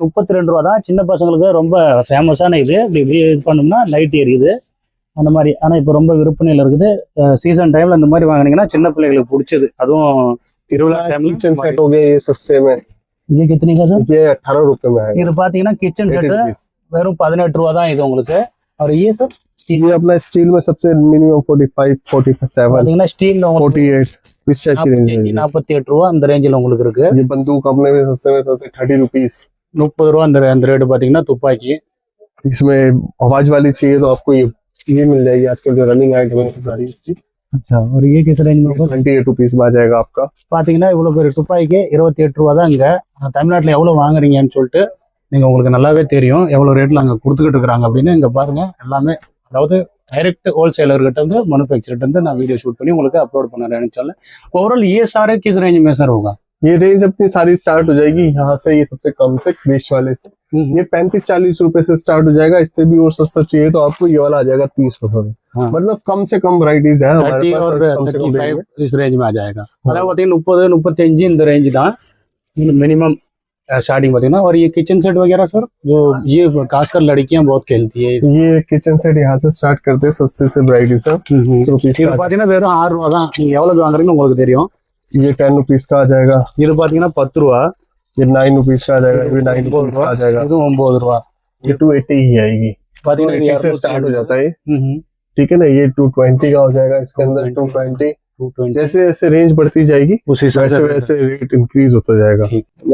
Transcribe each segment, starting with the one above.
32 ரூபா தான். சின்ன பசங்களுக்கு ரொம்ப ஃபேமஸான இது. இப்படி இப்படி இது பண்ணோம்னா லைட் எரியுது அந்த மாதிரி. ஆனால் இப்போ ரொம்ப விற்பனையில் இருக்குது. சீசன் டைமில் இந்த மாதிரி வாங்கினீங்கன்னா சின்ன பிள்ளைகளுக்கு பிடிச்சது. அதுவும் திருவிழா டைமில். ये कितने का सर? ये 18 रुपए में है। இது பாத்தீங்கன்னா கிச்சன் செட் வெறும் 18 ரூபா தான் இது உங்களுக்கு. और ये सर ये अपना स्टील में सबसे मिनिमम 45 47 பாத்தீங்கன்னா ஸ்டீல்ல உங்களுக்கு 48 इस टाइप की रेंज है। 48 ரூபா அந்த ரேஞ்சில உங்களுக்கு இருக்கு। ये बंदूक अपने में सबसे 30 रुपीस 30 ரூபா அந்த ரேட் பாத்தீங்கன்னா துப்பாக்கி। इसमें आवाज वाली चाहिए तो आपको ये मिल जाएगी आजकल जो रनिंग आइटम है सारी। अच्छा और ये किस रेंज में होगा? 28 रुपीस में आ जाएगा आपका। பாத்தீங்கன்னா இவ்வளவு பெரிய துப்பாக்கி 28 ரூபா தான் இங்க। தமிழ்நாட்டுல எவ்வளவு வாங்குறீங்கன்னு சொல்லிட்டு நீங்க உங்களுக்கு நல்லாவே தெரியும் எவ்வளவு ரேட்ல அங்க கொடுத்துக்கிட்டு இருக்காங்க அப்படின்னு। இங்க பாருங்க எல்லாமே அதாவது டைரக்ட் होलसेलर கிட்ட இருந்து मैन्युफैक्चरर இருந்து நான் வீடியோ ஷூட் பண்ணி உங்களுக்கு அப்லோட் பண்ண நினைச்சால। ओवरऑल ये सारे किस रेंज में सर होगा? ये रेंज अपनी सारी स्टार्ट हो जाएगी यहाँ से। ये सबसे कम से बीच वाले से ये 35-40 रुपए से स्टार्ट हो जाएगा। इससे भी और सस्ता चाहिए तो आपको ये वाला आ जाएगा 30 रुपए में। हाँ। मतलब कम से कम वैरायटीज है हमारे 30 पास और कम से कम 35 इस रेंज में आ जाएगा। அதாவது பாத்தீங்கன்னா 30 35 இந்த ரேஞ்ச் தான் मिनिमम स्टार्टिंग பாத்தீங்கன்னா। और ये किचन सेट वगैरह सर जो ये खासकर लड़कियां बहुत खेलती है। ये किचन सेट यहाँ से स्टार्ट करते हैं सस्ते से वैरायटी सब। இது பாத்தீங்கன்னா வெறும் 6 ரூபா தான்। நீங்க எவ்வளவு வாங்குறீங்கன்னு உங்களுக்கு தெரியும்। ये 10 रुपीस का आ जाएगा। இது பாத்தீங்கன்னா 10 ரூபா। ये 9 रुपीस का आ जाएगा। ये 9 रुपीस का आ जाएगा। இது 9 ரூபா। ये 280 ही आएगी। பாத்தீங்கன்னா 280 से स्टार्ट हो जाता है। ठीक है ना। ये 220 का हो जाएगा। इसके अंदर 220 जैसे जैसे रेंज बढ़ती जाएगी वैसे वैसे रेट इंक्रीज होता जाएगा।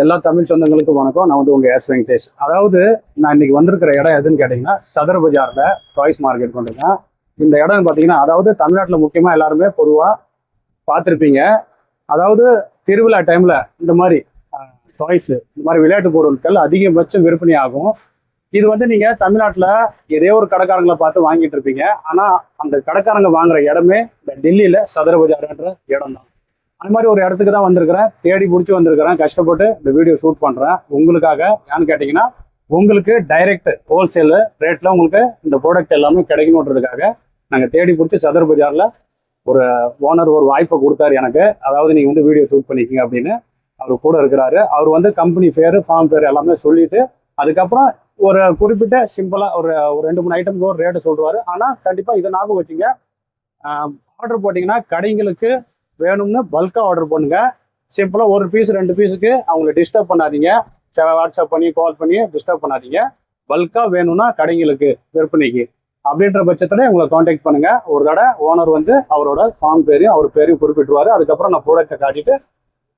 எல்லா தமிழ் சொந்தங்களுக்கும் வணக்கம்। நான் வந்து உங்க எஸ் வெங்கடேஷ்। அதாவது நான் இன்னைக்கு வந்திருக்கிற இடம் எதுன்னு கேட்டீங்கன்னா சதர் பஜார்ல டாய்ஸ் மார்க்கெட் கொண்டிருக்கேன்। இந்த இடம் பாத்தீங்கன்னா அதாவது தமிழ்நாட்டுல முக்கியமா எல்லாருமே பொதுவா பார்த்திருப்பீங்க। அதாவது திருவிழா டைம்ல இந்த மாதிரி டாய்ஸ் இந்த மாதிரி விளையாட்டு பொருட்கள் அதிகபட்சம் விற்பனை ஆகும்। இது வந்து நீங்க தமிழ்நாட்டுல ஏதோ ஒரு கடைக்காரங்களை பார்த்து வாங்கிட்டு இருப்பீங்க। ஆனா அந்த கடைக்காரங்க வாங்குற இடமே இந்த டெல்லியில சதர் பஜார்ன்ற இடம் தான்। அந்த மாதிரி ஒரு இடத்துக்கு தான் வந்திருக்கிறேன்। தேடி பிடிச்சி வந்திருக்கிறேன்। கஷ்டப்பட்டு இந்த வீடியோ ஷூட் பண்றேன் உங்களுக்காக। ஏன்னு கேட்டீங்கன்னா உங்களுக்கு டைரக்ட் ஹோல்சேல் ரேட்ல உங்களுக்கு இந்த ப்ராடக்ட் எல்லாமே கிடைக்கணுன்றதுக்காக நாங்க தேடி பிடிச்சி சதர் பஜார்ல ஒரு ஓனர் ஒரு வாய்ப்பை கொடுத்தாரு எனக்கு। அதாவது நீங்க வந்து வீடியோ ஷூட் பண்ணிக்கிங்க அப்படின்னு அவர் கூட இருக்கிறாரு। அவர் வந்து கம்பெனி பேரு ஃபார்ம் பேர் எல்லாமே சொல்லிட்டு அதுக்கப்புறம் ஒரு குறிப்பிட்ட சிம்பிளா ஒரு 2-3 ஐட்டம்க்கு ஒரு ரேட்டு சொல்றாரு। ஆனா கண்டிப்பா இதை ஞாபகம் வச்சுங்க। ஆர்டர் போட்டீங்கன்னா கடைங்களுக்கு வேணும்னு பல்கா ஆர்டர் பண்ணுங்க। சிம்பிளா ஒரு பீஸ் 2 பீஸுக்கு அவங்களை டிஸ்டர்ப் பண்ணாதீங்க। வாட்ஸ்அப் பண்ணி கால் பண்ணி டிஸ்டர்ப் பண்ணாதீங்க। பல்கா வேணும்னா கடைங்களுக்கு விற்பனைக்கு அப்படின்ற பட்சத்துல உங்களை கான்டாக்ட் பண்ணுங்க। ஒரு தடவை ஓனர் வந்து அவரோட ஃபார்ம் பேரையும் அவர் பேரையும் குறிப்பிட்டுருவாரு। அதுக்கப்புறம் நான் ப்ராடக்ட்டை காட்டிட்டு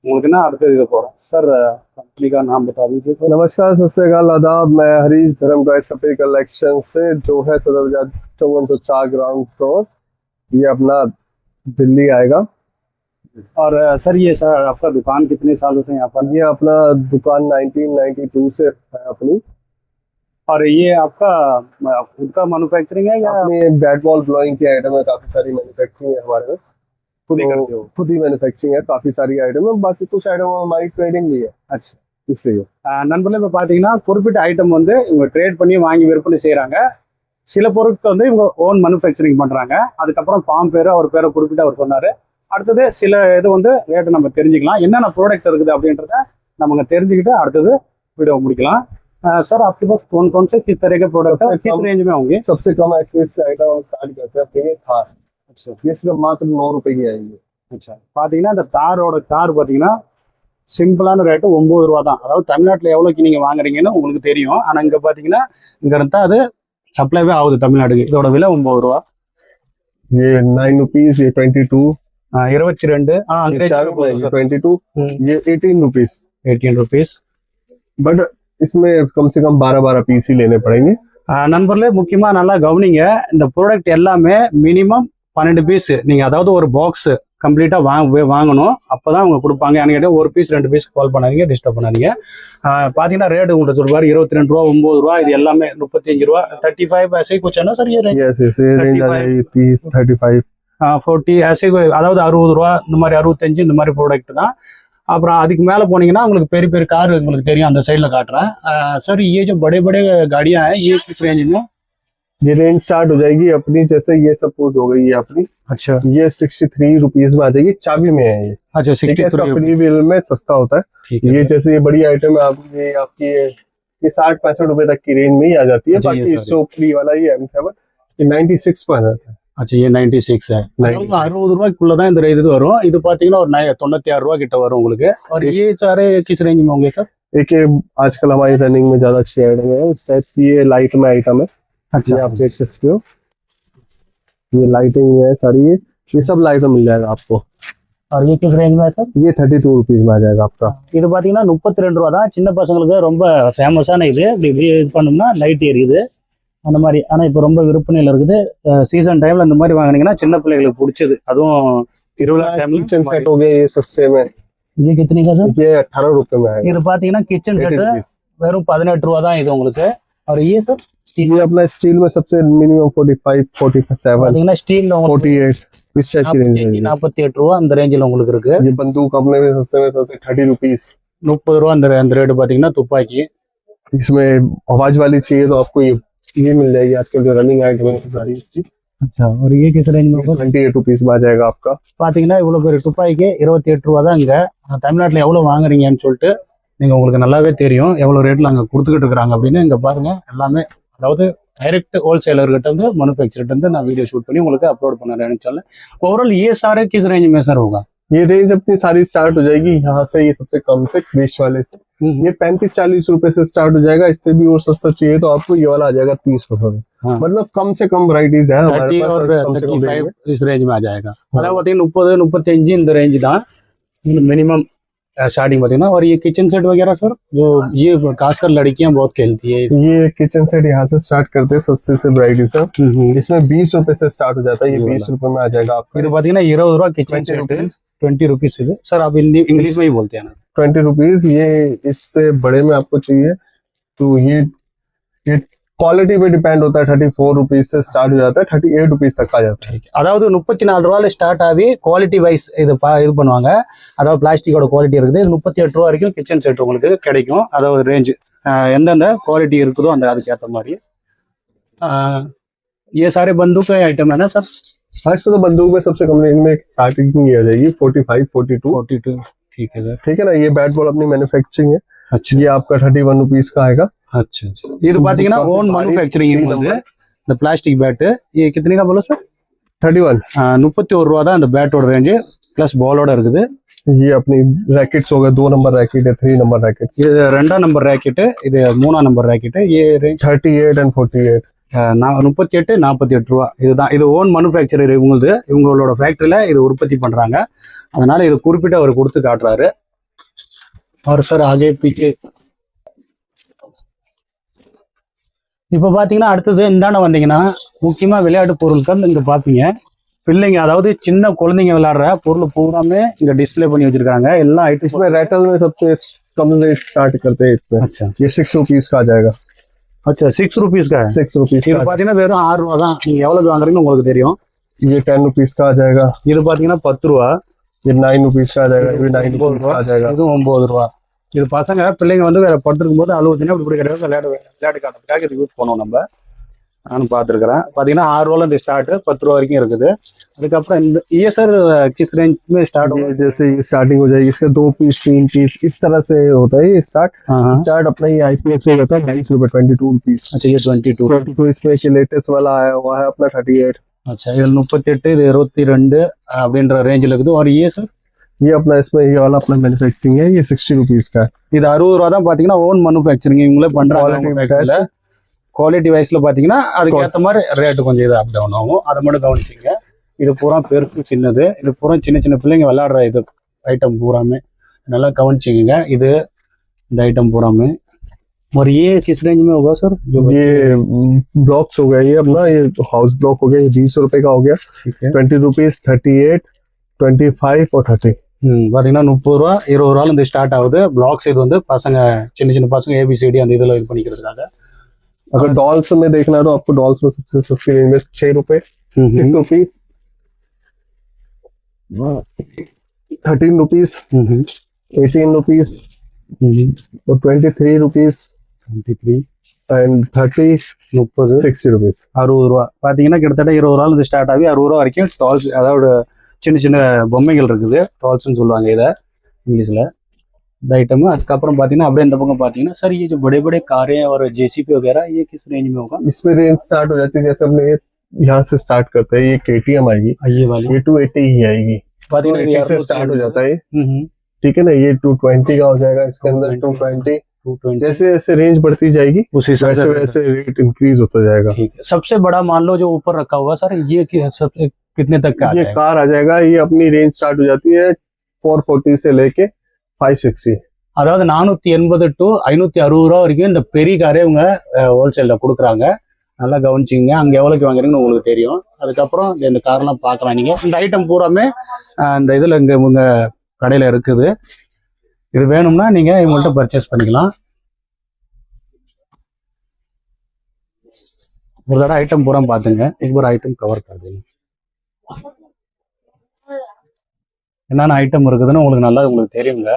உங்களுக்கு நான் அடுத்தது இது போறேன்। सर कंपनी का नाम बता दीजिए। नमस्कार सत श्री अकाल आदाब। मैं हरीश धर्म टॉयज कपड़े कलेक्शन से जो है सदर बाजार 5404 ग्राउंड फ्लोर ये अपना दिल्ली आएगा। और सर ये सर आपका दुकान कितने सालों से यहाँ पर? ये अपना दुकान 1992 से है अपनी। और ये आपका खुद का मैन्युफैक्चरिंग है या अपनी बैट बॉल ब्लोइंग की आइटम है। काफी सारी मैन्युफैक्चरिंग है हमारे में। खुद ही मैन्युफैक्चरिंग है। काफी सारी आइटम है। बाकी कुछ आइटम हमारी ट्रेडिंग भी है। अच्छा इसलिए நண்பர்களே இப்போ பார்த்தீங்கன்னா குறிப்பிட்ட ஐட்டம் வந்து இவங்க ட்ரேட் பண்ணி வாங்கி விற்பனை செய்கிறாங்க। சில பொருட்கள் வந்து இவங்க ஓன் மேனுஃபேக்சரிங் பண்ணுறாங்க। அதுக்கப்புறம் ஃபார்ம் பேர் அவர் பேரை குறிப்பிட்டு அவர் சொன்னார்। அடுத்தது சில இது வந்து ரேட்டு நம்ம தெரிஞ்சுக்கலாம்। என்னென்ன ப்ராடக்ட் இருக்குது அப்படின்றத நம்ம தெரிஞ்சுக்கிட்டு அடுத்தது वीडियो முடிக்கலாம்। सर आपके पास कौन कौन से किस तरह के प्रोडक्ट है किस रेंज में होंगे? सबसे कम आइटम स्टार्ट करते हैं थार। अच्छा ये सिर्फ मात्र 9 रुपए की आएगी। अच्छा பாத்தீங்கன்னா இந்த தாரோட தார் பாத்தீங்கன்னா சிம்பிளான ரேட்டு 9 ரூபா தான்। அதாவது தமிழ்நாட்டுல எவ்வளவுக்கு நீங்க வாங்குறீங்கன்னு உங்களுக்கு தெரியும்। ஆனா இங்க பாத்தீங்கன்னா இங்க இருந்தா அது சப்ளைவே ஆகுது தமிழ்நாட்டுக்கு। இதோட விலை 9 ரூபா। ये 9 रुपीस ये 22 22 22 ये 18 रुपीस 18 रुपीस। बट इसमें कम से कम 12 पीस ही लेने पड़ेंगे। நண்பர்களே முக்கியமா நல்லா கவனிங்க। இந்த ப்ராடக்ட் எல்லாமே மினிமம் 12 பீஸ் நீங்க அதாவது ஒரு பாக்ஸ் கம்ப்ளீட்டா வாங்கணும்। அப்பதான் அவங்க கொடுப்பாங்க। எனக்கு கேட்டா ஒரு பீஸ் 2 பீஸ் கால் பண்ணாதீங்க டிஸ்டர்ப் பண்ணாதீங்க। பாத்தீங்கன்னா ரேட் உங்களுக்கு சொல்வாரு 22 ரூபா 9 ரூபா இது எல்லாமே 35 ரூபா 35 ऐसे ही कुछ है ना सर? ये रेंज 30 35 40 ऐसे அதாவது 60 ரூபா இந்த மாதிரி 65 இந்த மாதிரி ப்ராடக்ட் தான்। அப்புறம் அதுக்கு மேல போனீங்கன்னா உங்களுக்கு பெரிய பெரிய கார் உங்களுக்கு தெரியும்। அந்த சைடுல காட்டுறேன்। सर ये जो बड़े बड़े गाड़ियां हैं ये किस रेंज में? ये रेंज स्टार्ट हो जाएगी अपनी जैसे ये सपोज हो गई है अपनी। अच्छा ये 63 रुपीस में आ जाएगी। चाबी में है ये। अच्छा 63 अपनी व्हील में सस्ता होता है। ये जैसे ये बड़ी आइटम है आपकी ये 60-65 रुपए तक की रेंज में ही आ जाती है। अच्छा, ये बाकी सारी। सोपरी वाला ये M7 ये 96 पर आ जाता है। अच्छा ये 96 है 60 ரூபாய்க்குள்ளதான் இந்த இது வரும் இது பாத்தீங்கன்னா ஒரு 96 ரூபா கிட்ட வரும் உங்களுக்கு और ये सारे किस रेंज में होंगे सर एक ये आजकल हमारी रनिंग में ज्यादा शेयर में है, उस टाइप की ये लाइट में आइटम है। ये आप देख सकते हो, ये लाइटिंग है सारी, ये सब लाइट में मिल जाएगा आपको। और ये किस रेंज में है सर ये 32 रुपीज में आ जाएगा आपका। இது பாத்தீங்கன்னா 32 ரூபா தான் சின்ன பசங்களுக்கு ரொம்ப ஃபேமஸான இது இப்படி இப்படி இது பண்ணோம்னா லைட் எரியுது அந்த மாதிரி ஆனா இப்போ ரொம்ப விற்பனையில இருக்குது சீசன் டைம்ல இந்த மாதிரி வாங்குனீங்கன்னா சின்ன பிள்ளைகளுக்கு பிடிச்சது அதுவும் திருவிழா किचन सेट டைம்ல हो गए ये सस्ते में, ये कितने का सर ये 18 रुपए में आएगा। இது பாத்தீங்கன்னா கிச்சன் 80 செட் rupees। வெறும் 18 ரூபா தான் இது உங்களுக்கு और ये सर ये अपना स्टील में सबसे मिनिमम 45, 47, பாத்தீங்கன்னா ஸ்டீல்ல உங்களுக்கு 48 इस टाइप की रेंज है। 48 ரூபா அந்த ரேஞ்சில் உங்களுக்கு இருக்கு ये बंदूक अपने में सबसे 30 रुपीज। 30 ரூபா அந்த ரேட் பாத்தீங்கன்னா துப்பாக்கி इसमें आवाज वाली चाहिए तो आपको ये मिल जाएगी आजकल जो रनिंग आइटम है सारी। अच्छा और ये किस रेंज में होगा 28 रुपीज में आ जाएगा आपका। பாத்தீங்கன்னா இவ்வளவு பெரிய துப்பாக்கி 28 ரூபா தான் இங்க தமிழ்நாட்டுல எவ்வளவு வாங்குறீங்கன்னு சொல்லிட்டு நீங்க உங்களுக்கு நல்லாவே தெரியும் எவ்வளவு ரேட்ல அங்க கொடுத்துக்கிட்டு இருக்காங்க அப்படின்னு இங்க பாருங்க எல்லாமே அதாவது டைரக்ட் होलसेलर கிட்ட இருந்து मैन्युफैक्चरर இருந்து நான் வீடியோ ஷூட் பண்ணி உங்களுக்கு அப்லோட் பண்ண நினைச்சால ओवरऑल ये सारे किस रेंज में सर होगा ये रेंज अपनी सारी स्टार्ट हो जाएगी यहाँ से, ये सबसे कम से क्रिश वाले से ये 35-40 रुपए से स्टार्ट हो जाएगा। इससे भी और सस्ता चाहिए तो आपको ये वाला आ जाएगा 30 रुपए में। हाँ। मतलब कम से कम वराइटीज है हमारे 30 पास, और कम से कम range 35 इस रेंज में आ जाएगा அதாவது பாத்தீங்கன்னா 30 35 இந்த ரேஞ்ச் தான் मिनिमम स्टार्टिंग பாத்தீங்கன்னா और ये किचन सेट वगैरह सर जो ये खासकर लड़कियां बहुत खेलती है में। ये किचन सेट यहाँ से स्टार्ट करते हैं सस्ते से वराइटी से, इसमें 20 रुपए से स्टार्ट हो जाता है। ये ये 20 रुपए में आ जाएगा आपको। இது பாத்தீங்கன்னா 20 ரூபா கிச்சன் 20 செட் रुपीज 20 रुपीस இது सर आप हिंदी इंग्लिश में ही बोलते हैं ना 20 रुपीज। ये इससे बड़े में आपको चाहिए तो ये क्वालिटी पे डिपेंड होता है। 34 रुपीज से स्टार्ट हो जाता है, 38 रुपीज तक आ जाता है। அதாவது 34 ரூபாயில ஸ்டார்ட் ஆகி குவாலிட்டி வைஸ் இது பண்ணுவாங்க அதாவது பிளாஸ்டிக்கோட குவாலிட்டி இருக்குது இது 38 ரூபா வரைக்கும் கிச்சன் செட் உங்களுக்கு கிடைக்கும் அதாவது ரேஞ்ச் எந்தெந்த குவாலிட்டி இருக்குதோ அந்த அதுக்கேற்ற மாதிரி ये सारे बंदूक का आइटम है ना सर हाँ, इसमें तो बंदूक में सबसे कम रेंज में स्टार्टिंग की आ जाएगी 45, 42। 42 ठीक है सर ठीक है ना। ये बैट बॉल अपनी मैन्युफैक्चरिंग है। अच्छा ये आपका 31 रुपीज का आएगा। अच्छा இது பாத்தீங்கன்னா ஓன் மேனுஃபேக்சரிங் வந்து இந்த பிளாஸ்டிக் பேட் ये कितने का बोलो सर 31। 31 ரூபா தான் அந்த பேட்டோட ரேஞ்ச் பிளஸ் பாலோட இருக்குது ये अपनी रैकेट्स हो गए, 2 नंबर रैकेट है, 3 नंबर रैकेट, இது 2ஆம் நம்பர் ராக்கெட் இது 3ஆம் நம்பர் ராக்கெட் ये ரேஞ்ச் 38 and 48। 38 48 ரூபா இதுதான் இது ஓன் மேனுஃபேக்சரர் இவங்களோட ஃபேக்டரியில இது உற்பத்தி பண்றாங்க அதனால இது குறிப்பிட்ட அவர் கொடுத்து காட்டுறாரு और सर आगे पीछे இப்போ பாத்தீங்கன்னா அடுத்தது இந்தாண்ட வந்தீங்கன்னா முக்கியமா விளையாட்டு பொருட்கள் இங்க பாத்தீங்க பிள்ளைங்க அதாவது சின்ன குழந்தைங்க விளையாடுற பொருள் பூராமே இங்க டிஸ்ப்ளே பண்ணி வச்சிருக்காங்க எல்லா ஐட்டம்ஸ் इसमें रेटल में सबसे कम रेट स्टार्ट करते हैं इसमें। अच्छा ये 6 रुपीज का आ जाएगा। अच्छा 6 रुपीस का है 6 रुपीज இது பாத்தீங்கன்னா வெறும் 6 ரூபா தான் நீங்க எவ்வளவு வாங்குறீங்கன்னு உங்களுக்கு தெரியும்। ये 10 रुपीज का आ जाएगा। இது பாத்தீங்கன்னா 10 ரூபா ये 9 रुपीज का आ जाएगा। ये 9 रुपीज का आ जाएगा। இது 9 ரூபா இது பசங்க பிள்ளைங்க வந்து வேற படுத்துருக்கும் போது அழுவுச்சுன்னா இப்படி கிடையாது விளையாட்டு காட்டுறதுக்காக இது யூஸ் பண்ணுவோம் நம்ம நானும் பார்த்துருக்கிறேன் பாத்தீங்கன்னா 6 ரூபால இந்த ஸ்டார்ட் 10 ரூபா வரைக்கும் இருக்குது அதுக்கப்புறம் இந்த ये सर किस रेंज में स्टार्ट ये जैसे ये स्टार्टिंग हो जाएगी इसका 2 पीस 3 पीस इस तरह से होता है ये स्टार्ट। स्टार्ट अपना ये IPS से होता है 22 रुपए 22 रुपीस। अच्छा ये 22 तो इसमें के लेटेस्ट वाला आया हुआ है अपना 38। अच्छा இது 38 இது 22 அப்படின்ற ரேஞ்சில் இருக்குது और ये सर ये अपना इसमें ये वाला अपना मैन्युफैक्चरिंग है। ये 60 रुपीस का है। இது 60 ரூபா தான் பாத்தீங்கன்னா ஓன் மேனுஃபேக்சரிங் இவங்களே பண்றாங்க குவாலிட்டி வைஸ்ல பாத்தீங்கன்னா அதுக்கு ஏற்ற மாதிரி ரேட்டு கொஞ்சம் இது அப் டவுன் ஆகும் அதை மட்டும் கவனிச்சிங்க இது பூரா பெருக்கு சின்னது இது பூரா சின்ன சின்ன பிள்ளைங்க விளையாடுற இது ஐட்டம் பூராமே நல்லா கவனிச்சிங்க இது இந்த ஐட்டம் பூராமே और ये किस रेंज में होगा सर जो ये ब्लॉक्स हो गया ये अपना ये हाउस ब्लॉक हो गया ये 20 रुपए का हो गया। ठीक है 20 रुपीज 38 25 और 30। பாத்தீங்கன்னா 30 ரூபா 20 ரூபால இருந்து ஸ்டார்ட் ஆகுது பிளாக்ஸ் இது வந்து பசங்க சின்ன சின்ன பசங்க ABCD அந்த இதுல இது பண்ணிக்கிறதுக்காக। अगर डॉल्स में देखना है तो आपको डॉल्स में सबसे सस्ती रेंज में 6 रुपए 6 रुपीज 13 रुपीज 18 रुपीज और 23 रुपीज 23 and 30 60 रुपीज 60 ரூபா பாத்தீங்கன்னா கிட்டத்தட்ட 20 ரூபால இருந்து ஸ்டார்ட் ஆகி 60 ரூபா வரைக்கும் டால்ஸ் அதாவது சின்ன சின்ன பொம்மைகள் இருக்குது டால்ஸ்னு சொல்லுவாங்க இதை இங்கிலீஷ்ல இந்த आइटम அதுக்கப்புறம் பார்த்தீங்கன்னா அப்படியே இந்த பக்கம் பார்த்தீங்கன்னா सर ये जो बड़े बड़े कारें और जेसीपी वगैरह ये किस रेंज में होगा? इसमें रेंज स्टार्ट हो जाती है, जैसे अपने यहाँ से स्टार्ट करते हैं, ये KTM आएगी, ये वाली ये 280 ही आएगी, 280 से स्टार्ट हो जाता है, ठीक है ना। ये 220 का हो जाएगा, इसके अंदर 220 जैसे जैसे रेंज बढ़ती जाएगी उसी हिसाब वैसे वैसे रेट इंक्रीज होता जाएगा। ठीक है। सबसे बड़ा मान लो जो ऊपर रखा हुआ सर ये सबसे कितने तक का ये कार आ जाएगा, ये अपनी रेंज स्टार्ट हो जाती है 440 से लेके 560। அதாவது 480 to 560 ரூபா வரைக்கும் இந்த பெரிய காரே இவங்க ஹோல்சேலில் கொடுக்குறாங்க. நல்லா கவனிச்சிங்க, அங்கே எவ்வளோக்கு வாங்குறீங்கன்னு உங்களுக்கு தெரியும். அதுக்கப்புறம் இந்த கார்லாம் பார்க்கலாம் நீங்கள். இந்த ஐட்டம் பூராமே இந்த இதில் இங்கே இவங்க கடையில் இருக்குது. இது வேணும்னா நீங்கள் இவங்கள்ட்ட பர்ச்சேஸ் பண்ணிக்கலாம். ஒரு தடவை ஐட்டம் பூரா பார்த்துங்க. ஒரு ஐட்டம் கவர் பண்ணுங்க, என்னென்ன ஐட்டம் இருக்குதுன்னு உங்களுக்கு தெரியுங்க.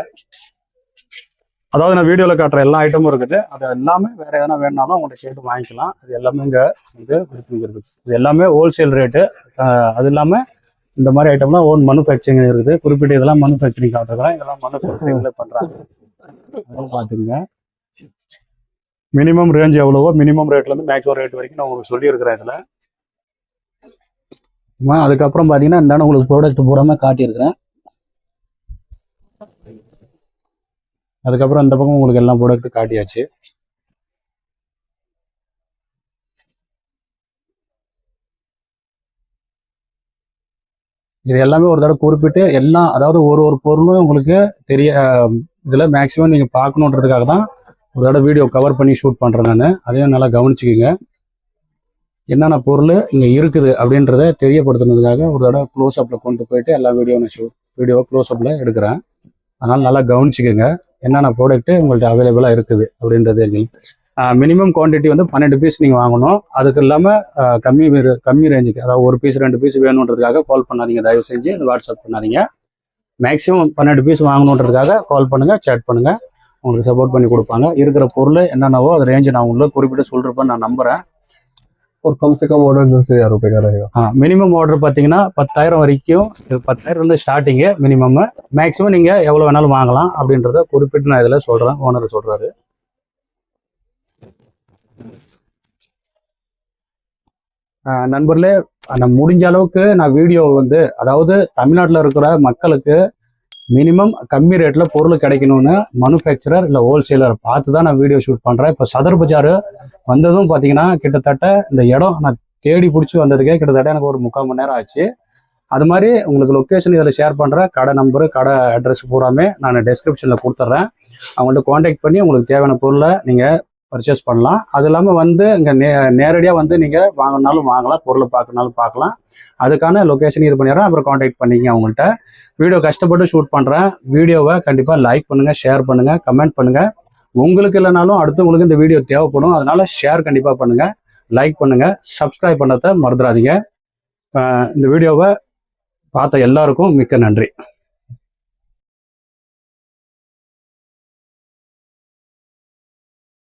அதாவது நான் வீடியோவில் காட்டுற எல்லா ஐட்டமும் இருக்குது. அது எல்லாமே வேற எதனா வேணும்னாலும் உங்கள்கிட்ட கேட்டு வாங்கிக்கலாம். அது எல்லாமே இங்கே இருக்குது. இது எல்லாமே ஹோல்சேல் ரேட்டு. அது இல்லாமல் இந்த மாதிரி ஐட்டம்லாம் ஓன் மேனுஃபேக்சரிங் இருக்குது. குறிப்பிட்ட இதெல்லாம் மேனுஃபேக்சரிங் காட்டுறதுலாம் இதெல்லாம் மேனுஃபேக்சரிங்ல பண்ணுறாங்க. அதெல்லாம் பார்த்துங்க. மினிமம் ரேஞ்ச் எவ்வளவோ மினிமம் ரேட்லேருந்து மேக்ஸிமம் ரேட் வரைக்கும் நான் உங்களுக்கு சொல்லியிருக்கிறேன் இதில். அதுக்கப்புறம் பார்த்தீங்கன்னா இந்த உங்களுக்கு ப்ராடக்ட் பூராமே காட்டியிருக்கிறேன். அதுக்கப்புறம் இந்த பக்கம் உங்களுக்கு எல்லா ப்ராடக்ட்டும் காட்டியாச்சு. இது எல்லாமே ஒரு தடவை குறிப்பிட்டு எல்லாம், அதாவது ஒரு பொருளும் உங்களுக்கு தெரிய இதில் மேக்ஸிமம் நீங்கள் பார்க்கணுன்றதுக்காக தான் ஒரு தடவை வீடியோ கவர் பண்ணி ஷூட் பண்ணுறேன் நான். அதையும் நல்லா கவனிச்சுக்கிங்க. என்னென்ன பொருள் இங்கே இருக்குது அப்படின்றத தெரியப்படுத்துனதுக்காக ஒரு தடவை க்ளோஸ் அப்பில் கொண்டு போயிட்டு எல்லா வீடியோவை க்ளோஸ் அப்பில் எடுக்கிறேன். அதனால் நல்லா கவனிச்சுக்கோங்க என்னென்ன ப்ராடக்ட்டு உங்கள்கிட்ட அவைலபிளாக இருக்குது அப்படின்றது எங்களுக்கு. மினிமம் குவான்டிட்டி வந்து 12 பீஸ் நீங்கள் வாங்கணும். அதுக்கு இல்லாமல் கம்மி ரேஞ்சுக்கு, அதாவது 1 பீஸ் 2 பீஸ் வேணுன்றதுக்காக கால் பண்ணாதீங்க. தயவு செஞ்சு வாட்ஸ்அப் பண்ணாதீங்க. மேக்ஸிமம் 12 பீஸ் வாங்கணுன்றதுக்காக கால் பண்ணுங்கள், சேட் பண்ணுங்கள். உங்களுக்கு சப்போர்ட் பண்ணி கொடுப்பாங்க. இருக்கிற பொருள் என்னென்னவோ அது ரேஞ்சு நான் உங்களுக்கு குறிப்பிட்டு சொல்கிறப்ப நான் நம்புகிறேன். और कम से कम ऑर्डर 10,000 रुपए का रहेगा। மினிமம் ஆர்டர் பார்த்தீங்கன்னா 10,000 வரைக்கும், 10,000 வந்து ஸ்டார்டிங்கு மினிமம். மேக்ஸிமம் நீங்கள் எவ்வளோ வேணாலும் வாங்கலாம் அப்படின்றத குறிப்பிட்டு நான் இதில் சொல்கிறேன். ஓனர் சொல்கிறாரு. நண்பர்களே, நான் முடிஞ்ச அளவுக்கு நான் வீடியோ வந்து, அதாவது தமிழ்நாட்டில் இருக்கிற மக்களுக்கு மினிமம் கம்மி ரேட்டில் பொருள் கிடைக்கணும்னு மேனுஃபேக்சரர் இல்லை ஹோல்சேலர் பார்த்து தான் நான் வீடியோ ஷூட் பண்ணுறேன். இப்போ சதர் பஜார் வந்ததும் பார்த்தீங்கன்னா கிட்டத்தட்ட இந்த இடம் நான் தேடி பிடிச்சி வந்ததுக்கே கிட்டத்தட்ட எனக்கு ஒரு 3/4 மணி நேரம் ஆச்சு. அது மாதிரி உங்களுக்கு லொக்கேஷன் இதில் ஷேர் பண்ணுறேன். கடை நம்பரு, கடை அட்ரஸ் பூராமே நான் டிஸ்கிரிப்ஷனில் கொடுத்துட்றேன். அவங்கள்ட்ட காண்டாக்ட் பண்ணி உங்களுக்கு தேவையான பொருளை நீங்கள் பர்ச்சேஸ் பண்ணலாம். அது இல்லாமல் வந்து இங்கே நேரடியாக வந்து நீங்கள் வாங்கினாலும் வாங்கலாம், பொருளை பார்க்கணுனாலும் பார்க்கலாம். அதுக்கான லொக்கேஷன் இது பண்ணிடுறேன். அப்புறம் காண்டாக்ட் பண்ணிங்க அவங்கள்ட்ட. வீடியோ கஷ்டப்பட்டு ஷூட் பண்ணுறேன். வீடியோவை கண்டிப்பாக லைக் பண்ணுங்கள், ஷேர் பண்ணுங்கள், கமெண்ட் பண்ணுங்கள். உங்களுக்கு இல்லைனாலும் அடுத்தவங்களுக்கு இந்த வீடியோ தேவைப்படும். அதனால ஷேர் கண்டிப்பாக பண்ணுங்கள், லைக் பண்ணுங்கள், சப்ஸ்கிரைப் பண்ணதை மறந்துடாதீங்க. இந்த வீடியோவை பார்த்த எல்லாருக்கும் மிக்க நன்றி.